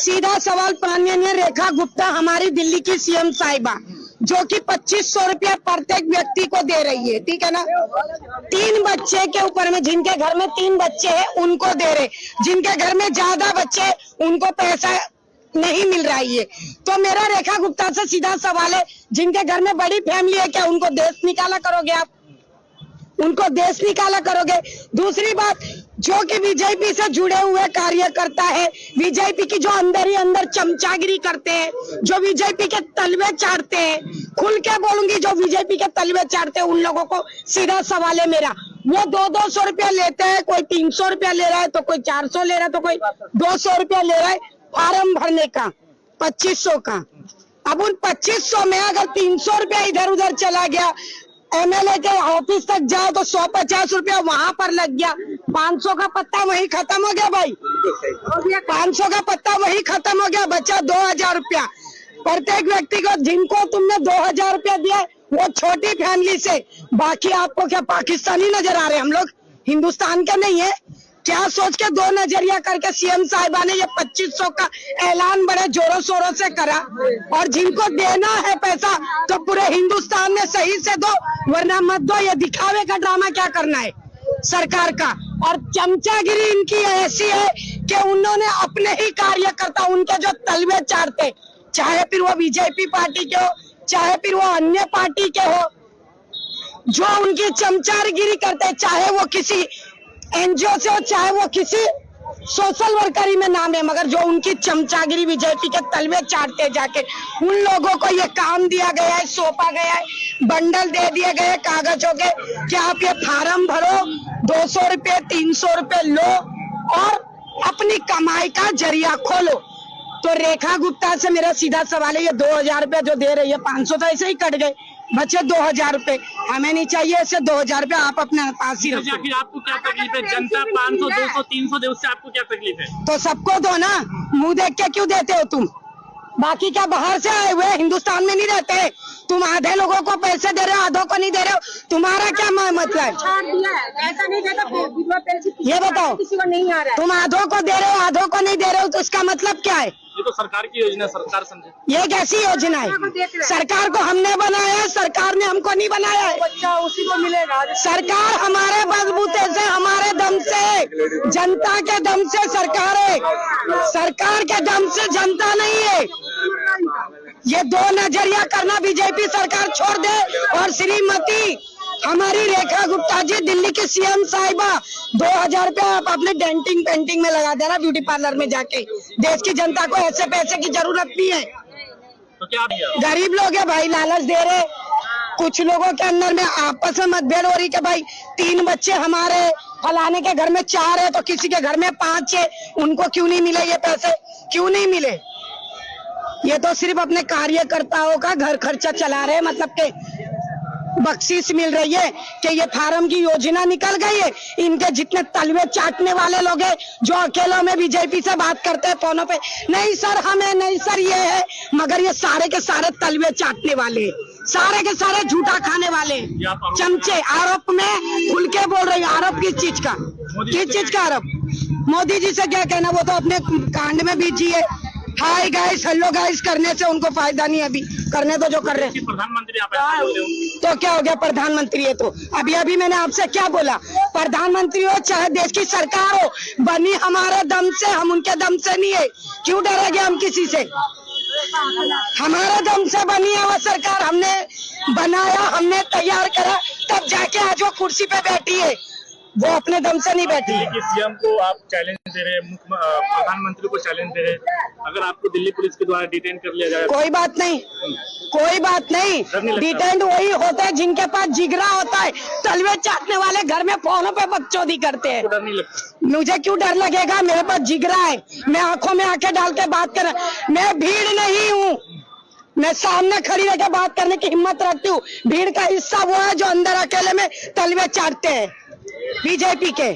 सीधा सवाल माननीय रेखा गुप्ता हमारी दिल्ली की सीएम साहिबा, जो कि 2500 रुपया प्रत्येक व्यक्ति को दे रही है, ठीक है ना। 3 बच्चे के ऊपर में, जिनके घर में 3 बच्चे हैं उनको दे रहे, जिनके घर में ज्यादा बच्चे उनको पैसा नहीं मिल रही है। तो मेरा रेखा गुप्ता से सीधा सवाल है, जिनके घर में बड़ी फैमिली है, क्या उनको देश निकाला करोगे आप? उनको देश निकाला करोगे? दूसरी बात, जो कि बीजेपी से जुड़े हुए कार्यकर्ता है, बीजेपी की जो अंदर ही अंदर चमचागिरी करते हैं, जो बीजेपी के तलवे चाटते हैं, खुल के बोलूंगी, जो बीजेपी के तलवे चाटते हैं, उन लोगों को सीधा सवाल है मेरा। वो 200 रुपया लेते हैं, कोई 300 रुपया ले रहा है, तो कोई 400 ले रहा है, तो कोई 200 रुपया ले रहा है फार्म भरने का 2500 का। अब उन 2500 में अगर 300 रुपया इधर उधर चला गया, एमएलए के ऑफिस तक जाओ तो 150 रुपया वहां पर लग गया, 500 का पत्ता वही खत्म हो गया भाई, 500 का पत्ता वही खत्म हो गया, बचा 2000 रुपया प्रत्येक व्यक्ति को। जिनको तुमने 2000 रुपया दिया वो छोटी फैमिली से, बाकी आपको क्या पाकिस्तानी नजर आ रहे? हम लोग हिंदुस्तान के नहीं है क्या? सोच के 2 नजरिया करके सीएम साहिबा ने ये 2500 का ऐलान बड़े जोरों शोरों से करा। और जिनको देना है पैसा तो पूरे हिंदुस्तान में सही से दो, वरना मत दो। ये दिखावे का ड्रामा क्या करना है सरकार का? और चमचागिरी इनकी ऐसी है कि उन्होंने अपने ही कार्यकर्ता, उनके जो तलवे चाटते, चाहे फिर वो बीजेपी पार्टी के हो, चाहे फिर वो अन्य पार्टी के हो, जो उनकी चमचागिरी करते, चाहे वो किसी एनजीओ से हो, चाहे वो किसी सोशल वर्करी में नाम है, मगर जो उनकी चमचागिरी बीजेपी के तलवे चाटते जाके, उन लोगों को ये काम दिया गया है, सौंपा गया है, बंडल दे दिए गए कागजों के कि आप ये फार्म भरो, 200 रुपये 300 रुपये लो और अपनी कमाई का जरिया खोलो। तो रेखा गुप्ता से मेरा सीधा सवाल है, ये 2000 रुपये जो दे रही है, 500 तो ऐसे ही कट गए, बचे 2000 रुपए। हमें नहीं चाहिए ऐसे 2000 रुपए, आप अपने पास ही रखो। फिर आपको क्या तकलीफ है? जनता 500, 200, 300 दे, उससे आपको क्या तकलीफ है? तो सबको दो ना, मुंह देख के क्यों देते हो तुम? बाकी क्या बाहर से आए हुए हिंदुस्तान में नहीं रहते? तुम आधे लोगों को पैसे दे रहे हो, आधों को नहीं दे रहे हो, तुम्हारा क्या मतलब है? ऐसा नहीं देता, ये बताओ, किसी को नहीं आ रहा है। तुम आधों को दे रहे हो, आधों को नहीं दे रहे हो, तो इसका मतलब क्या है? ये तो सरकार की योजना, सरकार समझे। ये कैसी योजना है? सरकार को हमने बनाया है, सरकार ने हमको नहीं बनाया है। बच्चा उसी को मिलेगा। सरकार हमारे बलबूते से, हमारे दम से, जनता के दम से सरकार है, सरकार के दम से जनता नहीं है। ये 2 नजरिया करना बीजेपी सरकार छोड़ दे। और श्रीमती हमारी रेखा गुप्ता जी, दिल्ली की सीएम साहिबा, 2000 रुपया आप अपने डेंटिंग पेंटिंग में लगा देना, ब्यूटी पार्लर में जाके। देश की जनता को ऐसे पैसे की जरूरत नहीं है। तो क्या गरीब लोग है भाई, लालच दे रहे। कुछ लोगों के अंदर में आपस में मतभेद हो रही कि भाई 3 बच्चे हमारे, फलाने के घर में 4 है, तो किसी के घर में 5 है, उनको क्यों नहीं मिले ये पैसे? क्यों नहीं मिले? ये तो सिर्फ अपने कार्यकर्ताओं का घर खर्चा चला रहे, मतलब के बख्शीश मिल रही है कि ये फार्म की योजना निकल गई है। इनके जितने तलवे चाटने वाले लोग हैं, जो अकेलों में बीजेपी से बात करते हैं फोनों पे, नहीं सर हमें, नहीं सर ये है, मगर ये सारे के सारे तलवे चाटने वाले, सारे के सारे झूठा खाने वाले चमचे। आरोप में खुल के बोल रही, आरोप किस चीज का? किस चीज का आरोप? मोदी जी से क्या कहना, वो तो अपने कांड में बिजी है। हाय गाइस, हेलो गाइस करने से उनको फायदा नहीं, अभी करने तो जो कर रहे हैं। प्रधानमंत्री आप ऐसा बोल रहे हो तो क्या हो गया? प्रधानमंत्री है तो अभी मैंने आपसे क्या बोला? प्रधानमंत्री हो चाहे देश की सरकार हो, बनी हमारे दम से, हम उनके दम से नहीं है। क्यों डरेंगे हम किसी से? हमारे दम से बनी है वो सरकार, हमने बनाया, हमने तैयार करा, तब जाके आज वो कुर्सी पे बैठी है, वो अपने दम से नहीं बैठी है। सीएम को आप चैलेंज दे रहे हैं, प्रधानमंत्री को चैलेंज दे रहे हैं, अगर आपको दिल्ली पुलिस के द्वारा डिटेन कर लिया जाए? कोई बात नहीं, कोई बात नहीं। डिटेन वही होता है जिनके पास जिगरा होता है। तलवे चाटने वाले घर में फोनों पे बकचोदी करते हैं। डर नहीं लगता? मुझे क्यों डर लगेगा? मेरे पास जिगरा है, मैं आंखों में आंखें डाल के बात कर, मैं भीड़ नहीं हूँ, मैं सामने खड़ी रह के बात करने की हिम्मत रखती हूँ। भीड़ का हिस्सा वो है जो अंदर अकेले में तलवे चाटते हैं बीजेपी के।